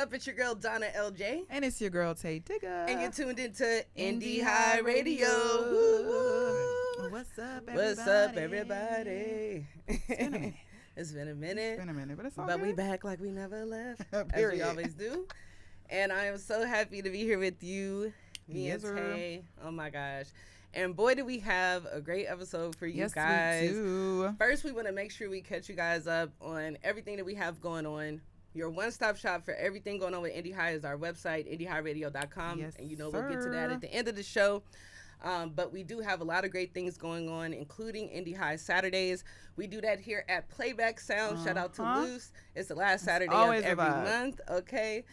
up? It's your girl, Donna LJ. And it's your girl, Tay Digger. And you're tuned into Indie High Radio. What's up, everybody? What's up, everybody? It's been a It's minute. been a minute, but it's all But good. we back like we never left, as Period. we always do. And I am so happy to be here with you, me and Tay. Oh, my gosh. And boy, do we have a great episode for you guys. We do. First, we want to make sure we catch you guys up on everything that we have going on. Your one-stop shop for everything going on with Indie High is our website, indiehighradio.com. Yes, and we'll get to that at the end of the show. But we do have a lot of great things going on, including Indie High Saturdays. We do that here at Playback Sound. Shout out to Luce. It's the last Saturday of every month. Okay.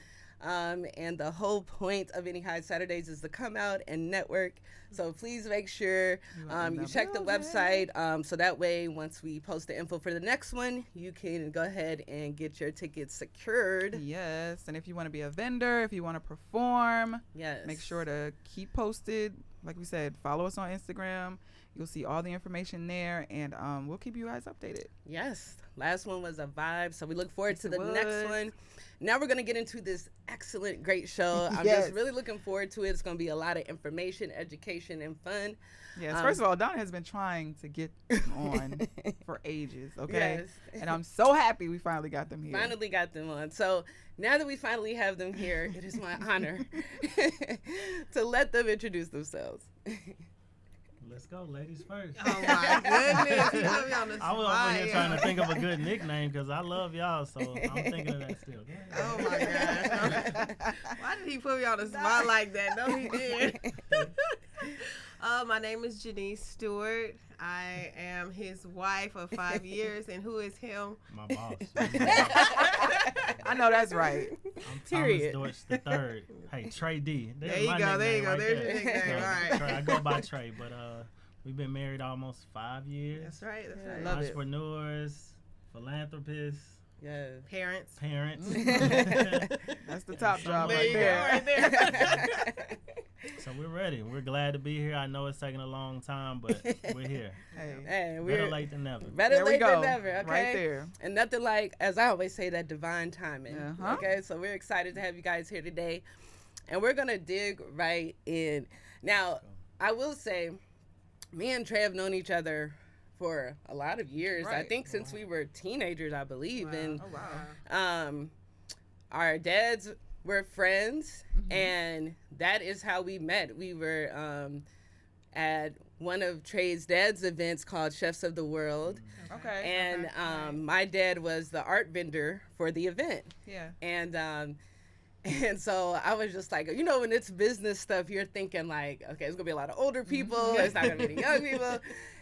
And the whole point of Indie High Saturdays is to come out and network. So please make sure you check the website so that way once we post the info for the next one, you can go ahead and get your tickets secured. Yes, and if you want to be a vendor, if you want to perform, make sure to keep posted. Like we said, follow us on Instagram. You'll see all the information there, and we'll keep you guys updated. Yes, last one was a vibe, so we look forward to the next one. Now we're going to get into this excellent, great show. I'm just really looking forward to it. It's going to be a lot of information, education, and fun. Yes, first of all, Donna has been trying to get on for ages, okay? Yes. And I'm so happy we finally got them here. Finally got them on. So now that we finally have them here, it is my honor to let them introduce themselves. Let's go, ladies first. Oh my goodness, he put me on the spot. I was over here trying to think of a good nickname because I love y'all, so I'm thinking of that still. Oh my gosh. Why did he put me on the spot like that? No, he did. My name is Janice Stewart. I am his wife of 5 years, and who is him? My boss. I know that's right. I'm Thomas Dorch the third. Hey, Trey D. There you go. There's your nickname. So, all right. Trey, I go by Trey, but we've been married almost 5 years. That's right. That's right. Love Entrepreneurs, philanthropists. Yeah. Parents. That's the top job there right there. So we're ready. We're glad to be here. I know it's taking a long time, but we're here. Hey, better late than never. Better late than never, okay? Right there. And nothing like, as I always say, that divine timing. Okay, so we're excited to have you guys here today. And we're going to dig right in. Now, I will say, me and Trey have known each other for a lot of years. I think since we were teenagers, I believe. And our dads were friends, and that is how we met. We were at one of Trey's dad's events called Chefs of the World. And my dad was the art vendor for the event. And so I was just like, when it's business stuff, you're thinking like, okay, it's gonna be a lot of older people. It's not gonna be any young people.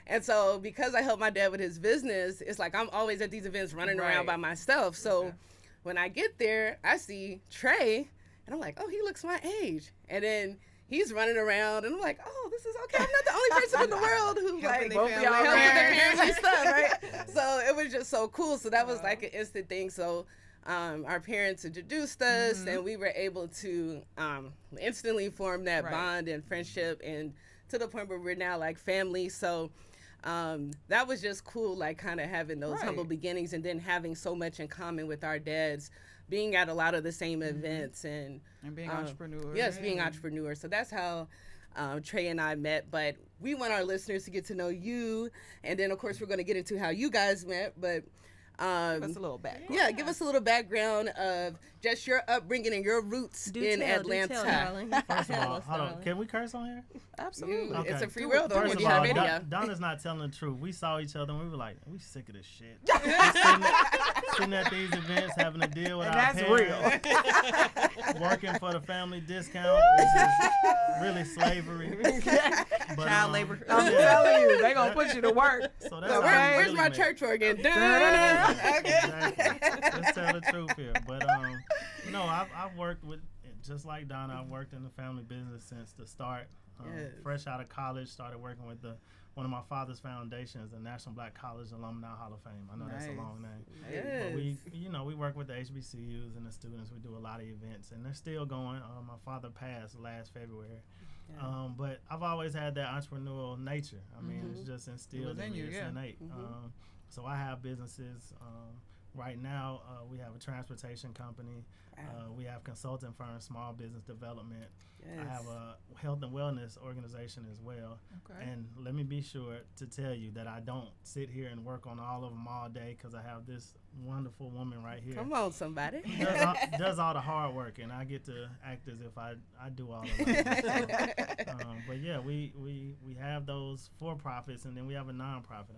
And so because I helped my dad with his business, it's like I'm always at these events running around by myself. So when I get there, I see Trey, and I'm like, oh, he looks my age. And then he's running around, and I'm like, oh, this is okay. I'm not the only person in the world who like helps with their family stuff, right? So it was just so cool. So that was like an instant thing. So our parents introduced us, and we were able to instantly form that bond and friendship, and to the point where we're now like family. So that was just cool, like kind of having those humble beginnings, and then having so much in common with our dads, being at a lot of the same events, and being entrepreneurs. Yes, being entrepreneurs. So that's how Trey and I met. But we want our listeners to get to know you, and then of course we're going to get into how you guys met. But give us a little background. Yeah, give us a little background of just your upbringing and your roots in Atlanta. First of all, hold on. Can we curse on here? Absolutely. Okay. It's a free world on Indie High Radio. Donna's not telling the truth. We saw each other and we were like, we sick of this shit. sitting at these events, having to deal with our parents. Working for the family discount, which is really slavery. But, child labor. I'm telling you, they gonna put you to work. So that's where's really my church organ? Exactly. Let's tell the truth here. But no, I've worked with, just like Donna, I've worked in the family business since the start. Fresh out of college, started working with one of my father's foundations, the National Black College Alumni Hall of Fame. I know that's a long name. But we work with the HBCUs and the students. We do a lot of events, and they're still going. My father passed last February. But I've always had that entrepreneurial nature. I mean, it's just instilled in you. It's innate. So I have businesses right now, we have a transportation company. We have consulting firms, small business development. Yes. I have a health and wellness organization as well. Okay. And let me be sure to tell you that I don't sit here and work on all of them all day, because I have this wonderful woman right here. Come on, somebody. Does all the hard work, and I get to act as if I do all of it. So, but yeah, we have those for-profits, and then we have a nonprofit.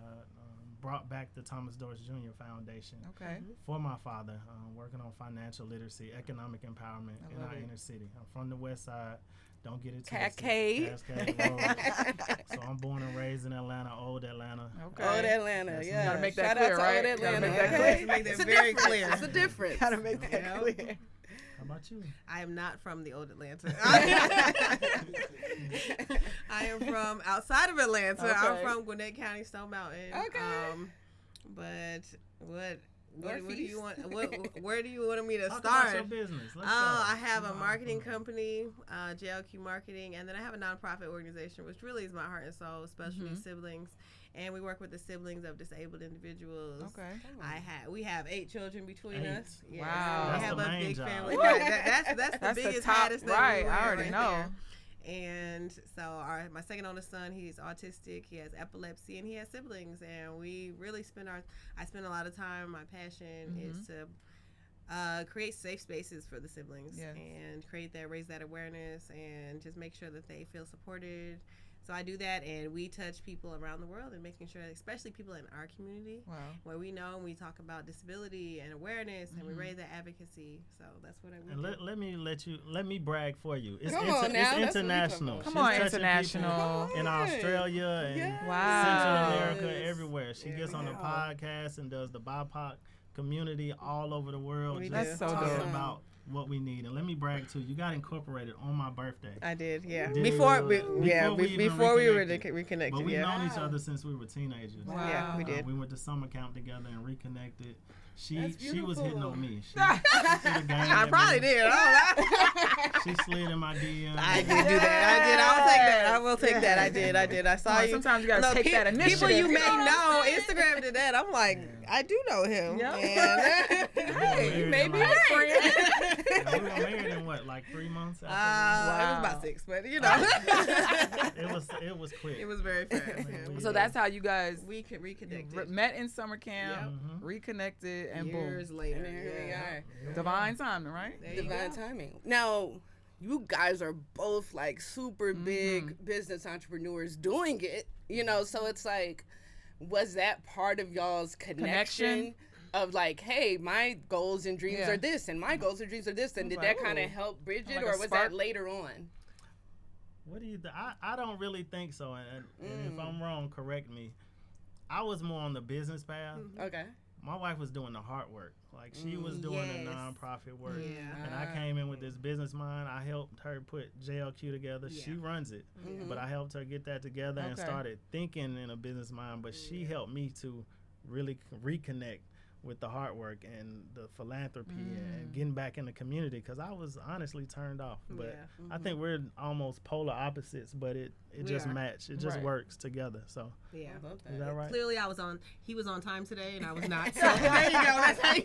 Brought back the Thomas Dorch Jr. Foundation for my father, working on financial literacy, economic empowerment in our inner city. I'm from the West Side. Don't get it twisted. Cascade Road. So I'm born and raised in Atlanta, old Atlanta. Okay. Old Atlanta, yeah. You gotta make that clear, right? Old Atlanta. Make that clear. Make that very clear. It's a difference. Gotta make that clear. How about you? I am not from the old Atlanta. I am from outside of Atlanta. Okay. I'm from Gwinnett County, Stone Mountain. Okay. But what do you want? Where do you want me to Talk start? About your business. Let's go. I have a marketing company, JLQ Marketing, and then I have a nonprofit organization, which really is my heart and soul, especially siblings. And we work with the siblings of disabled individuals. Okay. We have 8 children between us. Yes. Wow. That's we have a big job. family. That's the biggest, hottest thing. Right. I already know. There. And so my second oldest son, he's autistic, he has epilepsy, and he has siblings. And we really I spend a lot of time, my passion is to create safe spaces for the siblings and raise that awareness and just make sure that they feel supported. So I do that, and we touch people around the world and making sure, especially people in our community, where we know, and we talk about disability and awareness, and we raise that advocacy. So that's what I do. And let me brag for you. It's It's international. Come on, international. In Australia and Central America, everywhere. She gets on the podcast and does the BIPOC community all over the world. That's so talking dope. about what we need. And let me brag too, you got incorporated on my birthday. I did, yeah. Before we were reconnected. But we've known each other since we were teenagers. Wow. Yeah, we did. We went to summer camp together and reconnected. She was hitting on me. She I probably did. She slid in my DM. I did do that. I will take that. I did. I saw you. Sometimes you gotta take that initiative. People you may know, Instagram did that. I'm like, I do know him. Yep. Hey, maybe a friend. We were married in what, like 3 months? It was about 6, but you know. It was quick. It was very fast. So that's how you guys reconnected. Met in summer camp, reconnected, and years boom. later. And here we are. Divine timing, right? Divine timing. Now, you guys are both like super big business entrepreneurs doing it, so it's like, was that part of y'all's connection? Of like, hey, my goals and dreams are this, and my goals and dreams are this, and did that kind of help bridge it, or was that later on? What do you think? I don't really think so, and if I'm wrong, correct me. I was more on the business path. Okay. My wife was doing the hard work. Like, she was doing the nonprofit work. Yeah. And I came in with this business mind. I helped her put JLQ together. Yeah. She runs it. But I helped her get that together and started thinking in a business mind. But she helped me to really reconnect with the hard work and the philanthropy and getting back in the community, because I was honestly turned off. But I think we're almost polar opposites, but it just matched. It just works together. So yeah, is that right? Clearly, he was on time today, and I was not. So there you go. That's how you.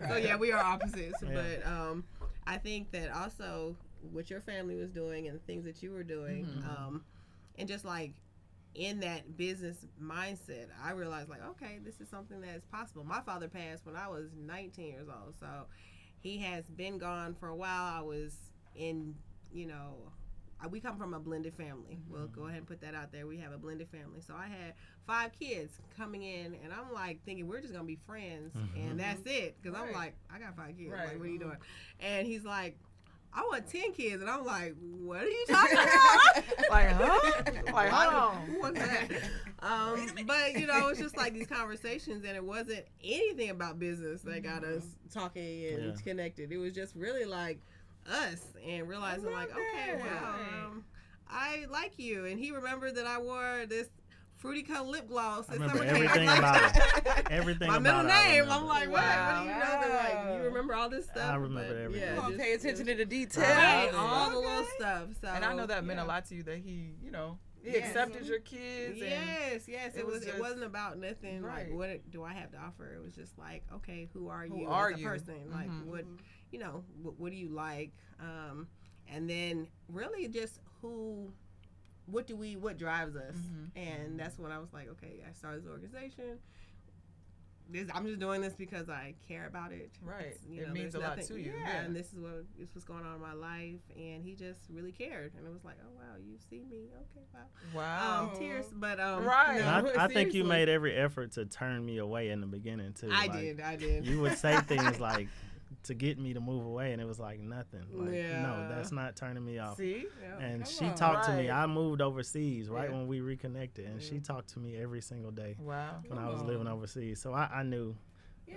So yeah, we are opposites. Yeah. But I think that also what your family was doing and the things that you were doing, and just like, in that business mindset, I realized, like, okay, this is something that is possible. My father passed when I was 19 years old, so he has been gone for a while. I was in, we come from a blended family. We'll go ahead and put that out there. We have a blended family. So I had 5 kids coming in, and I'm like thinking we're just going to be friends, and that's it. Because I'm like, I got 5 kids. Like, what are you doing? And he's like, I want 10 kids, and I'm like, what are you talking about? Like, huh? Like, hold on. Who wants that? But it's just like these conversations, and it wasn't anything about business that got us talking and connected. It was just really like us, and realizing like, okay, wow, I like you. And he remembered that I wore this fruity colored lip gloss. I remember everything about it. Everything my about middle name. it. I'm like, what? What do you know? That, like, you remember all this stuff? I remember everything. Yeah, just pay attention to the details. Right, all the little stuff. So, and I know that meant a lot to you that he, He accepted your kids. Yes. It wasn't about nothing like what do I have to offer. It was just like, okay, who are you as a person? Like what what do you like? And then really just what drives us? And that's when I was like, okay, I started this organization. I'm just doing this because I care about it. Right. It means a lot to you. Yeah. And this is what's going on in my life. And he just really cared. And it was like, oh, wow, you see me. Okay, wow. Tears. But, right. I think you made every effort to turn me away in the beginning, too. I did. You would say things like, to get me to move away, and it was like nothing. Like, no, that's not turning me off. See? And she talked to me. I moved overseas right when we reconnected, and she talked to me every single day. Wow. When I was living overseas. So I knew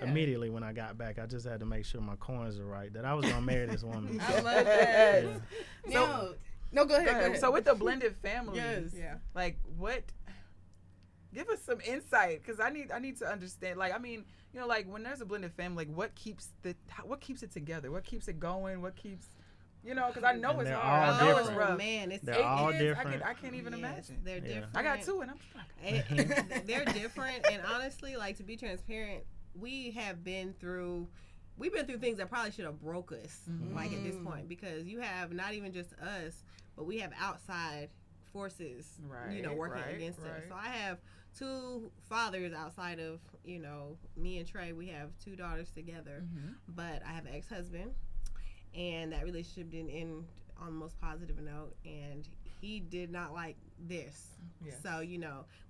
immediately when I got back, I just had to make sure my coins were right, that I was going to marry this woman. I love that. No, go ahead. So with the blended family, like what, give us some insight, because I need to understand, like, I mean, you know, like when there's a blended family, like what keeps it together? What keeps it going? What keeps, you know, because I know it's hard. I know it's rough. Man, it's they're all different. I can't even imagine. They're different. I got 2 and I'm struggling. They're different, and honestly, like, to be transparent, we've been through things that probably should have broke us, like at this point, because you have not even just us, but we have outside forces, working against us. So I have 2 fathers outside of, me and Trey. We have 2 daughters together, but I have an ex-husband, and that relationship didn't end on the most positive note, and he did not like this. Yes. So,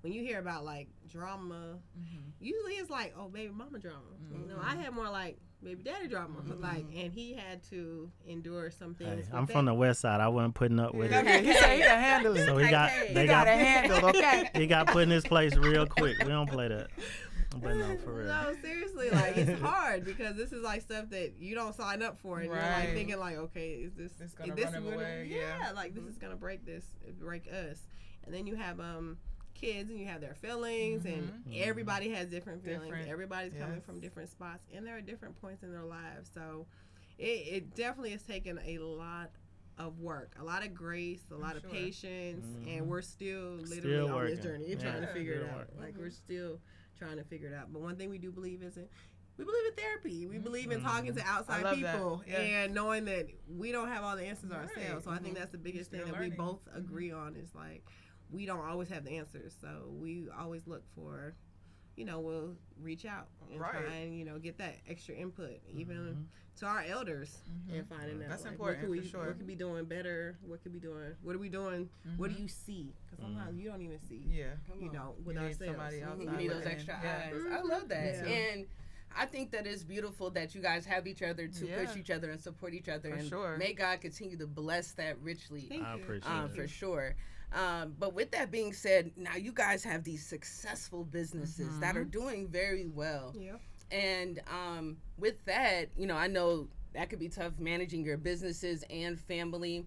when you hear about like drama, usually it's like, oh, baby mama drama. I had more like baby daddy drama, and he had to endure some things. Hey, I'm from the West Side. I wasn't putting up with it. He said he can handle it. So he got handled. Okay. He got put in his place real quick. We don't play that. But no, for real. No, seriously, like, it's hard because this is like stuff that you don't sign up for, and you're like thinking like, okay, is this gonna run him away? Yeah, like this is gonna break us. And then you have kids, and you have their feelings, and everybody has different feelings. Everybody's coming from different spots, and there are different points in their lives. So it definitely has taken a lot of work, a lot of grace, a lot of patience, and we're still literally on this journey trying to figure it out. Like, we're still trying to figure it out. But one thing we do believe in therapy. We believe in talking to outside people and knowing that we don't have all the answers ourselves. So I think that's the biggest thing that we both agree on, is like, we don't always have the answers. So we always look for, we'll reach out and try and, get that extra input, even to our elders, and finding out. That's like, important, what for sure. What could be doing better? What could be doing? What are we doing? What do you see? Because sometimes you don't even see. With you ourselves. Need somebody outside. You need those extra eyes. I love that. And I think that it's beautiful that you guys have each other to push each other and support each other. And may God continue to bless that richly. I appreciate it. For sure. But with that being said, now you guys have these successful businesses that are doing very well. Yeah. And with that, I know that could be tough managing your businesses and family.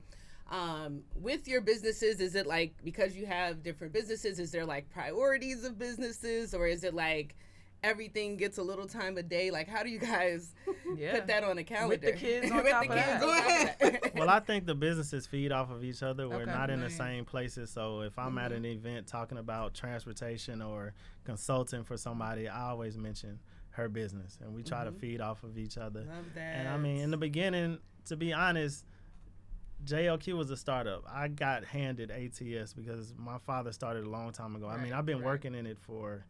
With your businesses, is it like, because you have different businesses, is there like priorities of businesses, or is it like everything gets a little time of day? Like, how do you guys put that on a calendar? With the kids on top of that. Go ahead. Well, I think the businesses feed off of each other. We're not in the same places. So if I'm at an event talking about transportation or consulting for somebody, I always mention her business, and we try to feed off of each other. Love that. And I mean, in the beginning, to be honest, JLQ was a startup. I got handed ATS because my father started a long time ago. I mean, I've been working in it for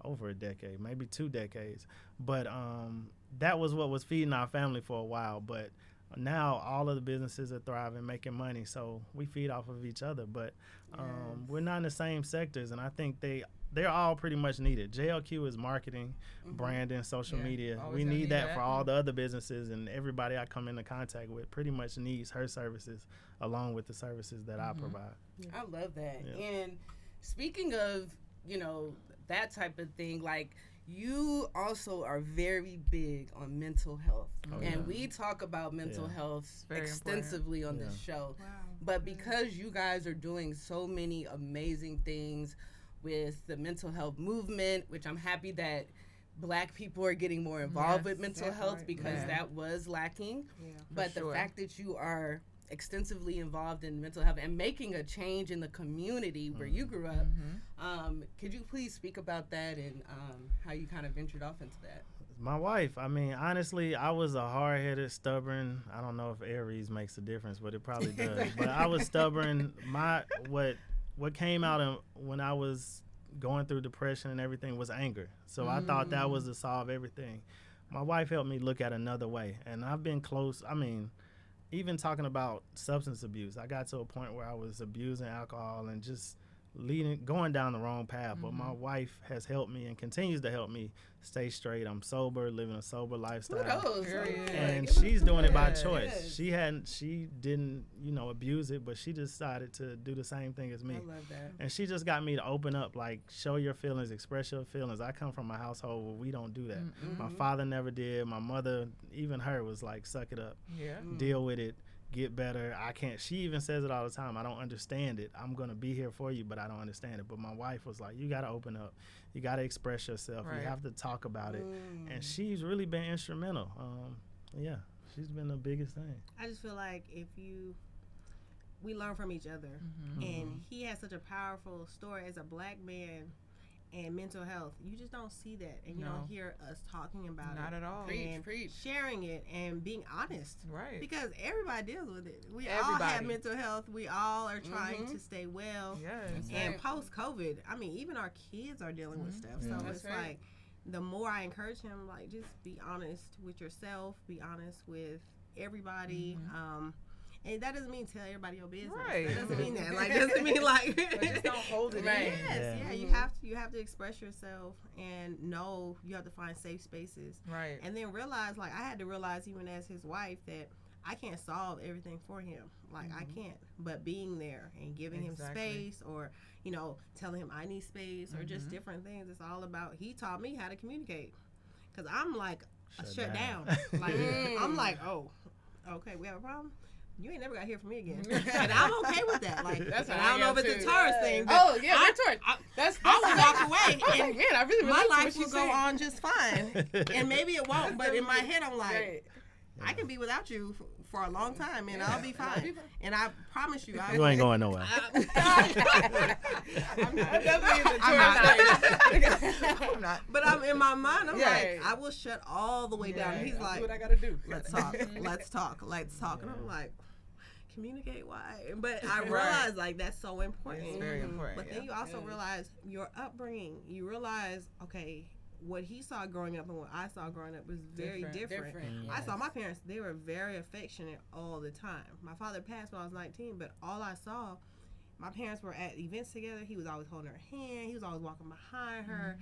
over a decade, maybe 2 decades. But that was what was feeding our family for a while. But now all of the businesses are thriving, making money, so we feed off of each other. But we're not in the same sectors, and I think they're all pretty much needed. JLQ is marketing, branding, social media. We need that for all the other businesses, and everybody I come into contact with pretty much needs her services along with the services that I provide. I love that. And speaking of, that type of thing, like, you also are very big on mental health. And we talk about mental health extensively on this show. Wow. But because you guys are doing so many amazing things with the mental health movement, which I'm happy that Black people are getting more involved with mental health, because that was lacking. But the fact that you are extensively involved in mental health and making a change in the community where you grew up. Could you please speak about that and how you kind of ventured off into that? My wife, I mean, honestly, I was a hard-headed, stubborn, I don't know if Aries makes a difference, but it probably does. But I was stubborn. What came out of when I was going through depression and everything was anger. So I thought that was to solve everything. My wife helped me look at another way. And I've been close. I mean, even talking about substance abuse, I got to a point where I was abusing alcohol and just going down the wrong path. But my wife has helped me and continues to help me stay straight. I'm sober, living a sober lifestyle. And she's doing it by choice. She didn't, abuse it, but she decided to do the same thing as me. I love that. And she just got me to open up, like, show your feelings, express your feelings. I come from a household where we don't do that. My father never did. My mother, even her, was like, suck it up. Deal with it. Get better. I can't. She even says it all the time. I don't understand it. I'm going to be here for you, but I don't understand it. But my wife was like, you got to open up. You got to express yourself. You have to talk about it. And she's really been instrumental. She's been the biggest thing. I just feel like we learn from each other. And he has such a powerful story as a black man and mental health. You just don't see that, and you don't hear us talking about it. Not at all. Preach. Sharing it and being honest. Right. Because everybody deals with it. We all have mental health. We all are trying to stay well. Yes. And post-COVID, I mean, even our kids are dealing with stuff. So it's like, the more I encourage him, like, just be honest with yourself. Be honest with everybody. And that doesn't mean tell everybody your business. Right. That doesn't mean that. Like, doesn't mean like. But just don't hold it in. Yes, yeah. You have to express yourself and know you have to find safe spaces. Right. And then realize, like, I had to realize even as his wife that I can't solve everything for him. Like, I can't. But being there and giving him space, or telling him I need space, or just different things. It's all about. He taught me how to communicate. Because I'm like shut down. Like I'm like, oh, okay, we have a problem. You ain't never got to hear from me again. And I'm okay with that. Like, that's I don't know if it's a Taurus thing. But I would walk away. And man, I really my life will go on just fine. And maybe it won't, but in my head, I'm like, I can be without you for a long time, and I'll be fine. And I promise you, you ain't going nowhere. I'm definitely in the Taurus. I'm not. But I'm in my mind, I'm like, I will shut all the way down. And he's like, do what I gotta do. Let's talk. And I'm like, communicate why? But I realize like that's so important. It's very important. But then you also realize your upbringing. You realize, okay, what he saw growing up and what I saw growing up was very different. I saw my parents, they were very affectionate all the time. My father passed when I was 19, but all I saw, my parents were at events together. He was always holding her hand. He was always walking behind her.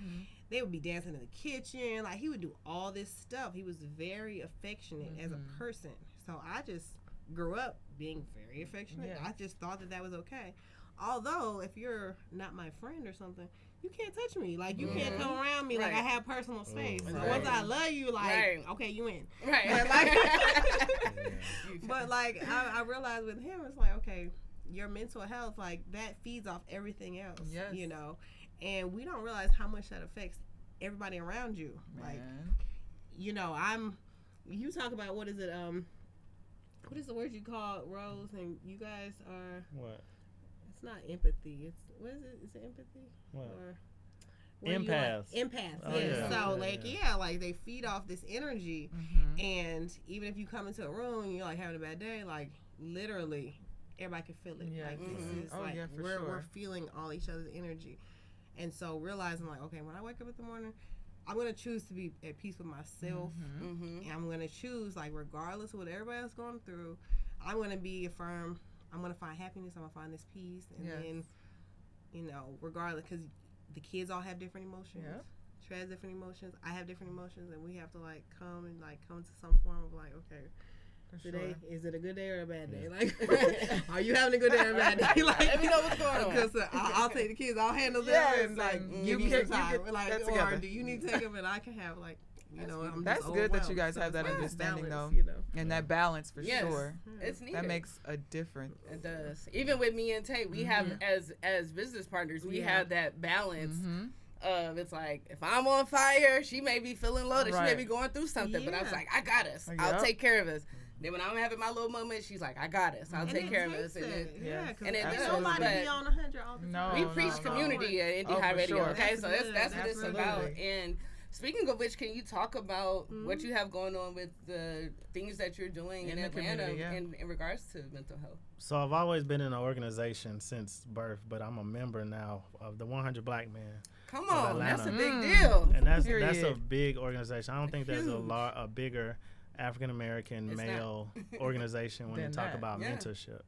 They would be dancing in the kitchen. Like, he would do all this stuff. He was very affectionate as a person. So I just grew up being very affectionate. I just thought that was okay. Although, if you're not my friend or something, you can't touch me. Like, you can't come around me. Like, I have personal space. So once I love you, like, okay, you in. But, like, I realized with him, it's like, okay, your mental health, like, that feeds off everything else, and we don't realize how much that affects everybody around you. Like, you talk about, what is the word you call Rose, and you guys are... What? It's not empathy. It's, what is it? Is it empathy? What? Or empaths. Empaths. Oh, yeah. So like they feed off this energy, and even if you come into a room and you're like having a bad day, like literally everybody can feel it. Like this is we're feeling all each other's energy, and so realizing like, okay, when I wake up in the morning, I'm gonna choose to be at peace with myself, and I'm gonna choose, like, regardless of what everybody else going through, I'm gonna be affirmed. I'm going to find happiness. I'm going to find this peace. And then, regardless, because the kids all have different emotions. Trey has different emotions. I have different emotions. And we have to, like, come to some form of, like, okay, today, is it a good day or a bad day? Like, are you having a good day or a bad day? Like, let me know what's going on. Because I'll take the kids. I'll handle them and, like, give you some time. Like, or do you need to take them and I can have, like, that's good that you guys have that understanding, though, and that balance for sure. It's needed. That makes a difference. It does. Even with me and Tate, we have as business partners, we have that balance of, it's like, if I'm on fire, she may be feeling loaded, she may be going through something, but I was like, I got us. I'll take care of us. Then when I'm having my little moment, she's like, I got it. So I'll take care of us. And it does. Nobody be on 100 all the time. We preach community at Indie High Radio, sure. okay? So that's what it's about. And speaking of which, can you talk about what you have going on with the things that you're doing in Atlanta in regards to mental health? So I've always been in an organization since birth, but I'm a member now of the 100 Black Men. Come on, that's a big deal. And that's a big organization. I don't think there's a bigger African-American male organization when you talk about mentorship.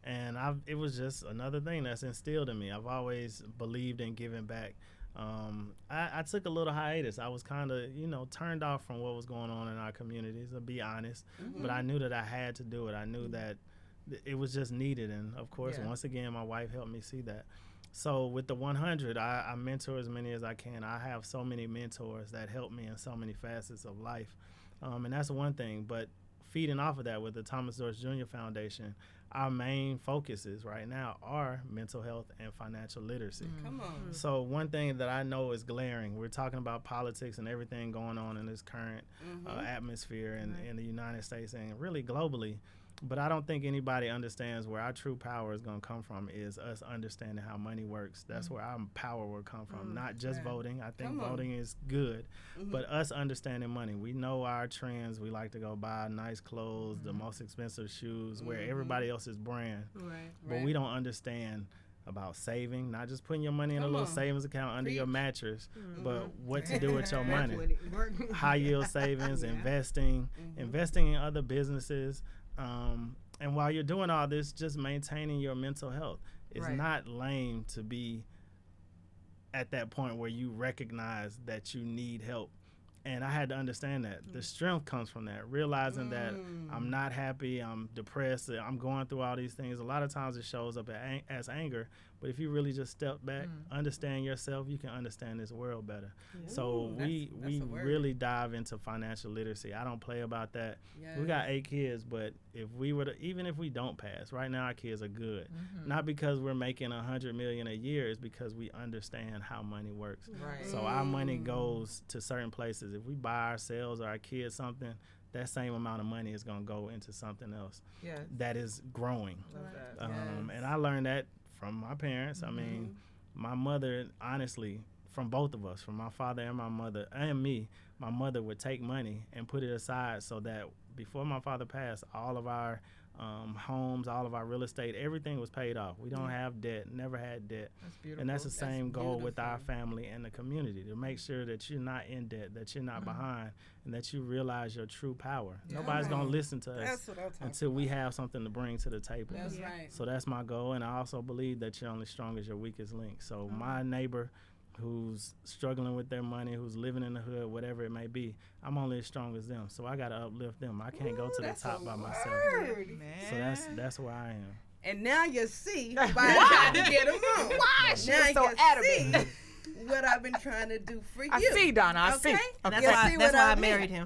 And it was just another thing that's instilled in me. I've always believed in giving back. I took a little hiatus. I was kind of, turned off from what was going on in our communities, to be honest. But I knew that I had to do it. I knew that it was just needed. And, of course, once again, my wife helped me see that. So with the 100, I mentor as many as I can. I have so many mentors that help me in so many facets of life. And that's one thing. But feeding off of that with the Thomas Dorch Jr. Foundation, our main focuses right now are mental health and financial literacy. Come on. So one thing that I know is glaring, we're talking about politics and everything going on in this current atmosphere in the United States and really globally. But I don't think anybody understands where our true power is going to come from is us understanding how money works. That's where our power will come from, not just voting. I think voting is good, but us understanding money. We know our trends. We like to go buy nice clothes, the most expensive shoes, wear everybody else's brand. But we don't understand about saving, not just putting your money in a little savings account under your mattress, but what to do with your money. High yield savings, investing in other businesses. And while you're doing all this, just maintaining your mental health. It's not lame to be at that point where you recognize that you need help. And I had to understand that. The strength comes from that, realizing that I'm not happy, I'm depressed, I'm going through all these things. A lot of times it shows up as anger, but if you really just step back, understand yourself, you can understand this world better. So we really dive into financial literacy. I don't play about that. We got 8 kids, but even if we don't pass, right now our kids are good. Not because we're making $100 million a year, it's because we understand how money works. So our money goes to certain places. If we buy ourselves or our kids something, that same amount of money is going to go into something else that is growing. And I learned that from my parents. I mean, my mother, honestly, from both of us, from my father and my mother and me, my mother would take money and put it aside so that before my father passed, all of our homes, all of our real estate, everything was paid off. We don't have debt, never had debt. That's beautiful. And that's the same goal with our family and the community, to make sure that you're not in debt, that you're not behind, and that you realize your true power. Nobody's going to listen to us until we have something to bring to the table. That's right. So that's my goal, and I also believe that you're only strong as your weakest link. So my neighbor who's struggling with their money, who's living in the hood, whatever it may be, I'm only as strong as them. So I got to uplift them. I can't go to the top by myself. So that's where I am. And now you see why I tried to get them on. Why she was so adamant. What I've been trying to do for you. I see, Donna. I see. That's why I married him.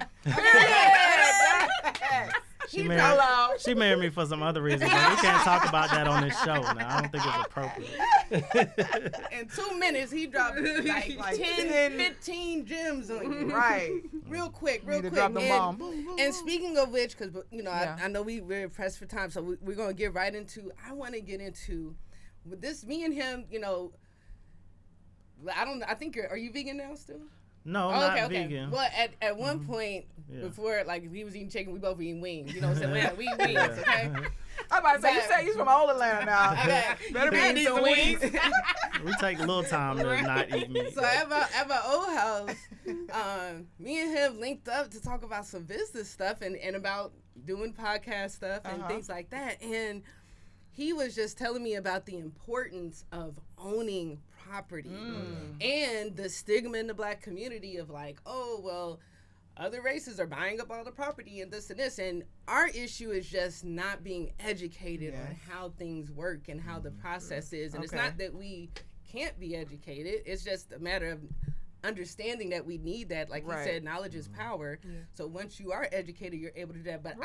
She married me for some other reason, but we can't talk about that on this show. Now, I don't think it's appropriate. In 2 minutes, he dropped like 10, 15 gems on you. Right. Real quick. Drop the bomb. And speaking of which, because, I know we're pressed for time, so we're going to get right into, I want to get into, with this, me and him, I think are you vegan now still? No, not vegan. Well, at one point, before, like, he was eating chicken, we both were eating wings. So we eat wings, okay? I'm about to say, you say he's from old Atlanta now. Better be eating some wings. We take a little time to not eat meat. So at my old house, me and him linked up to talk about some business stuff and about doing podcast stuff and things like that. And he was just telling me about the importance of owning property and the stigma in the Black community of like, oh, well, other races are buying up all the property and this and this. And our issue is just not being educated on how things work and how the process is. And it's not that we can't be educated. It's just a matter of understanding that we need that. Like you said, knowledge is power. So once you are educated, you're able to do that. But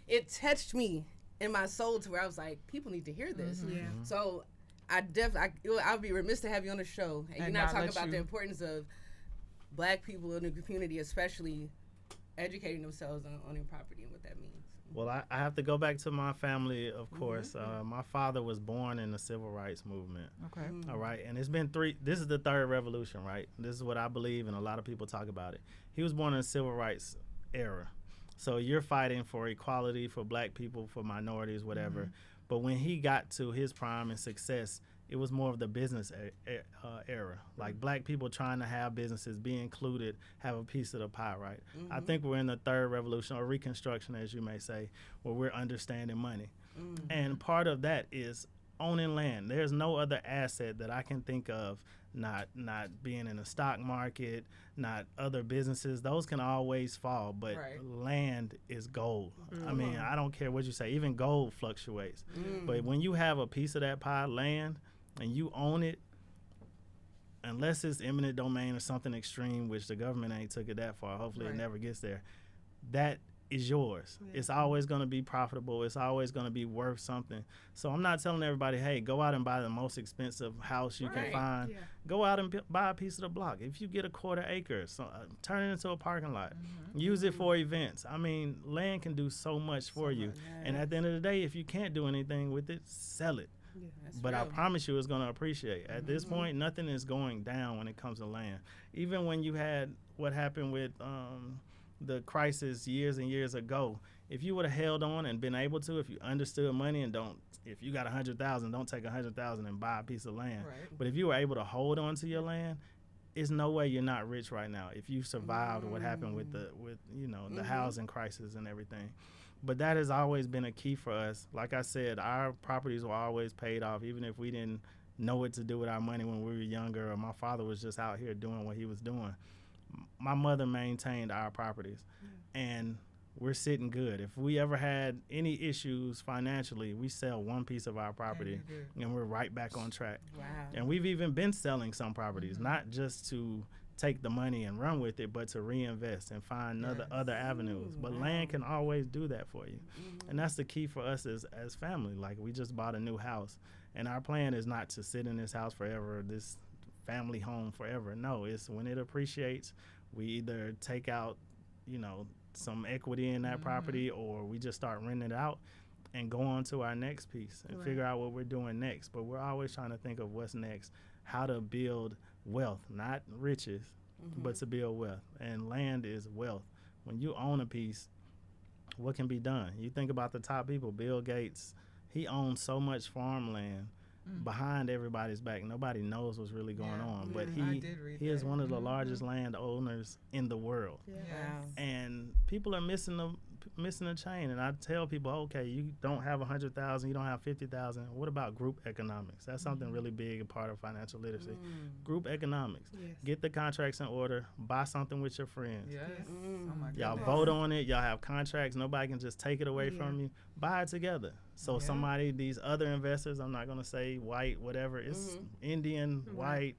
it touched me in my soul to where I was like, people need to hear this. So I'll be remiss to have you on the show and you're not talking about the importance of Black people in the community, especially educating themselves on owning property and what that means. Well, I have to go back to my family, of course. My father was born in the civil rights movement. Okay. All right. And it's been this is the third revolution, right? This is what I believe, and a lot of people talk about it. He was born in the civil rights era. So you're fighting for equality for black people, for minorities, whatever. But when he got to his prime and success, it was more of the business era. Like black people trying to have businesses, be included, have a piece of the pie, right? I think we're in the third revolution, or reconstruction, as you may say, where we're understanding money. And part of that is owning land. There's no other asset that I can think of, not being in the stock market, not other businesses. Those can always fall, but land is gold. I mean, I don't care what you say. Even gold fluctuates. But when you have a piece of that pie, land, and you own it, unless it's eminent domain or something extreme, which the government ain't took it that far, hopefully it never gets there, that is yours. It's always going to be profitable. It's always going to be worth something. So I'm not telling everybody, hey, go out and buy the most expensive house you can find. Go out and buy a piece of the block. If you get a quarter acre, turn it into a parking lot. Use it for events. I mean, land can do so much for you. And at the end of the day, if you can't do anything with it, sell it. But real. I promise you it's going to appreciate. At this point, nothing is going down when it comes to land. Even when you had what happened with the crisis years and years ago, if you would have held on and been able to, if you understood money and if you got 100,000, don't take 100,000 and buy a piece of land. But if you were able to hold on to your land, there's no way you're not rich right now if you survived what happened with the housing crisis and everything. But that has always been a key for us. Like I said, our properties were always paid off, even if we didn't know what to do with our money when we were younger, or my father was just out here doing what he was doing. My mother maintained our properties, and we're sitting good. If we ever had any issues financially, we sell one piece of our property, and we're right back on track. Wow. And we've even been selling some properties, not just to take the money and run with it, but to reinvest and find other avenues. But land can always do that for you. And that's the key for us as family. Like, we just bought a new house, and our plan is not to sit in this house forever, this family home forever. No, it's when it appreciates, we either take out, some equity in that property, or we just start renting it out and go on to our next piece and figure out what we're doing next. But we're always trying to think of what's next, how to build wealth, not riches, but to build wealth. And land is wealth. When you own a piece, what can be done? You think about the top people. Bill Gates, he owns so much farmland behind everybody's back. Nobody knows what's really going on, but he is one of the largest landowners in the world. And people are missing the chain. And I tell people, okay, you don't have 100,000, you don't have 50,000. What about group economics? That's something really big, a part of financial literacy. Group economics. Get the contracts in order. Buy something with your friends. Oh my y'all vote on it. Y'all have contracts. Nobody can just take it away from you. Buy it together. So somebody, these other investors, I'm not going to say white, whatever, it's Indian, white,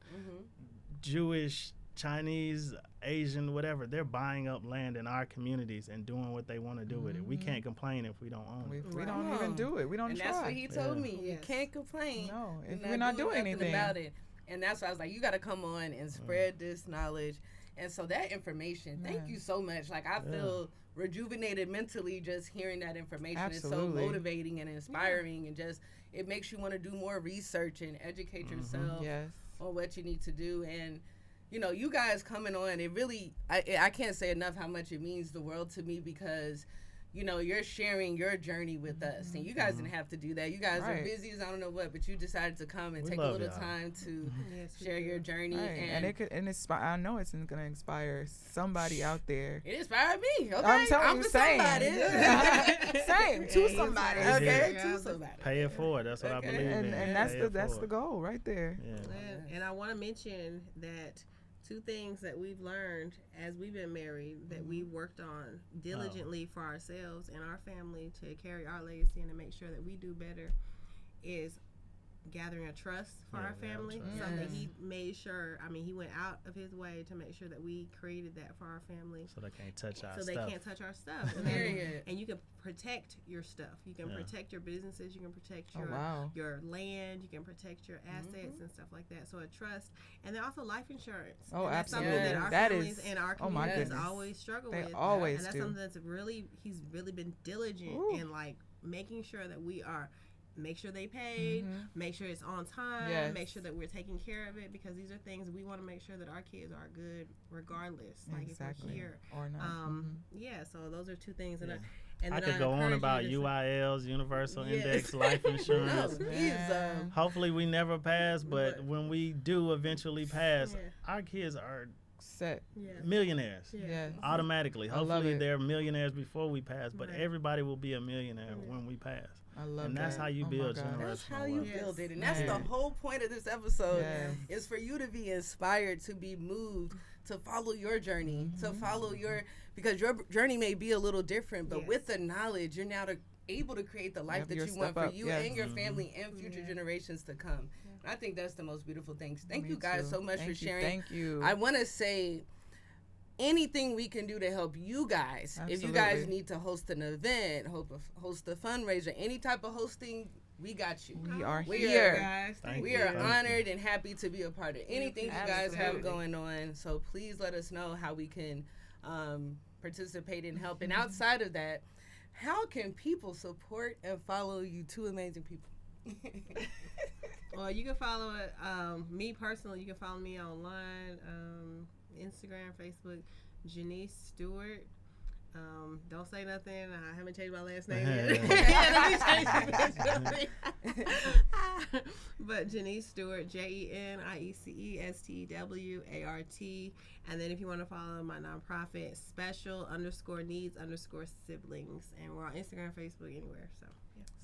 Jewish, Chinese, Asian, whatever, they're buying up land in our communities and doing what they want to do with it. We can't complain if we don't own it. We don't even do it. We don't try. And that's what he told me. You can't complain. No, if we're not doing anything about it. And that's why I was like, you got to come on and spread this knowledge. And so that information, thank you so much. Like, I feel rejuvenated mentally just hearing that information. It's so motivating and inspiring, and just it makes you want to do more research and educate yourself on what you need to do. And you guys coming on, it really, I can't say enough how much it means the world to me, because you're sharing your journey with us, and you guys didn't have to do that. You guys are busy as I don't know what, but you decided to come and take a little time to share your journey. And it could inspire. I know it's going to inspire somebody out there. It inspired me. Okay, I'm telling you, same to somebody. Okay, to somebody. Pay it forward. That's what I believe in. And that's the goal right there. And I want to mention that 2 things that we've learned as we've been married that we worked on diligently for ourselves and our family to carry our legacy and to make sure that we do better is gathering a trust for our family. Something he made sure, he went out of his way to make sure that we created that for our family. So they can't touch our stuff. So they can't touch our stuff. And you can protect your stuff. You can protect your businesses. You can protect your land. You can protect your assets and stuff like that. So a trust. And then also life insurance. Oh, and that's absolutely. something that our families and our communities always struggle with. They always and that's something that's he's really been diligent in like making sure that we are make sure they paid, make sure it's on time, make sure that we're taking care of it, because these are things we want to make sure that our kids are good regardless, like if we're here or not. So those are two things. And I could go on about UILs, Universal Index Life Insurance. Hopefully we never pass, but when we do eventually pass, our kids are set millionaires automatically. Hopefully they're millionaires before we pass, but everybody will be a millionaire when we pass. I love and that's how you build generational wealth. That's how you build it. And that's the whole point of this episode is for you to be inspired, to be moved, to follow your journey, to follow because your journey may be a little different, but with the knowledge, you're now able to create the life that you want for you and your family and future generations to come. And I think that's the most beautiful thing. Thank you guys so much for sharing. Thank you. I want to say, anything we can do to help you guys. Absolutely. If you guys need to host an event, host a fundraiser, any type of hosting, we got you. We are here. Guys. We are honored and happy to be a part of anything you guys have going on. So please let us know how we can participate and help. And outside of that, how can people support and follow you two amazing people? Well, you can follow me personally. You can follow me online, Instagram, Facebook, Janice Stewart. Don't say nothing. I haven't changed my last name yet. But Janice Stewart, JENIECESTEWART. And then if you want to follow my nonprofit, special_needs_siblings. And we're on Instagram, Facebook, anywhere. So.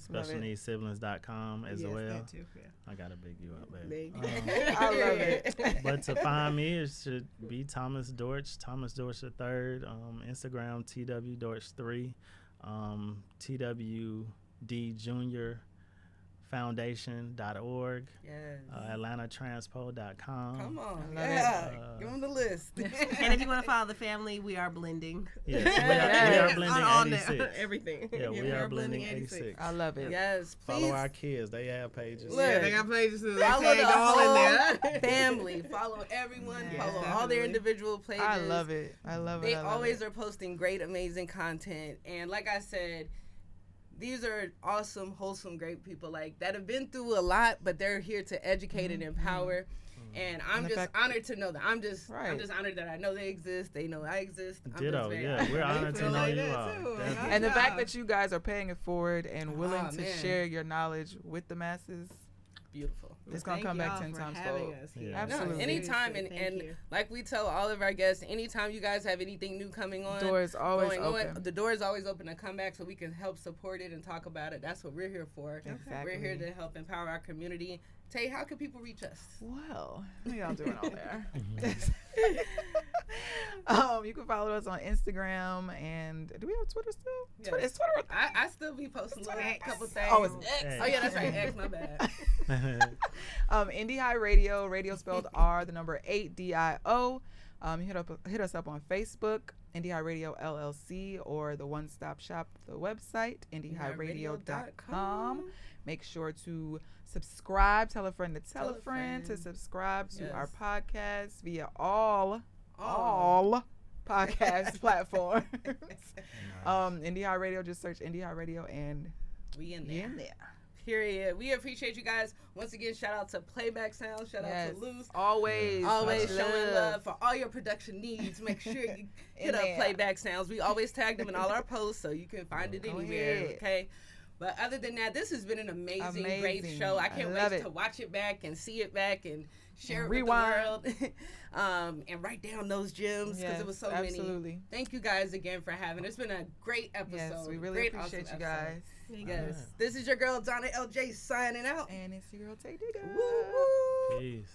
SpecialNeedsSiblings.com as well. That too, I gotta big you up, baby. I love it. But to find me, it should be Thomas Dorch III. Instagram TW Dorch 3, TWD Junior Foundation.org, AtlantaTranspo.com. Come on, give them the list. And if you want to follow the family, we are blending. Yes, we are blending 86. Everything. Yeah, we are blending 86. I love it. Yes, please. Follow our kids. They have pages. Look, they got pages too. Follow the whole family. Follow everyone. Follow all their individual pages. I love it. I love it. They always are posting great, amazing content. And like I said, these are awesome, wholesome, great people like that have been through a lot, but they're here to educate and empower. And I'm just honored to know that. I'm just honored that I know they exist. They know I exist. Ditto, we're honored to know you all. And the fact that you guys are paying it forward and willing to share your knowledge with the masses. Beautiful. It's going to come back 10 times fold. Absolutely. No, anytime. And like we tell all of our guests, anytime you guys have anything new coming on, the door is always open. The door is always open to come back so we can help support it and talk about it. That's what we're here for. Exactly. We're here to help empower our community. Tay, how can people reach us? Well, we don't do it all there. You can follow us on Instagram, and do we have Twitter still? Yes. It's Twitter. I still be posting a couple things. Oh, it's X. Oh yeah, that's right. X, my bad. Indie High Radio, radio spelled R, the number 8 DIO. Hit us up on Facebook, Indie High Radio LLC, or the one-stop shop, the website, indiehighradio.com. Make sure to subscribe. Tell a friend to tell a friend to subscribe to our podcast via all podcast platforms. Indie High Radio, just search Indie High Radio and we in there. Period. We appreciate you guys. Once again, shout out to Playback Sound. Shout out to Luce. Always showing love for all your production needs. Make sure you hit up Playback Sounds. We always tag them in all our posts so you can find it anywhere. Okay. But other than that, this has been an amazing, great show. I can't wait to watch it back and see it back and share it with the world. And write down those gems because it was so many. Thank you guys again for having it. It's been a great episode. Yes, we really appreciate you guys. Yes. This is your girl, Donna LJ, signing out. And it's your girl, Tay Digger. Peace.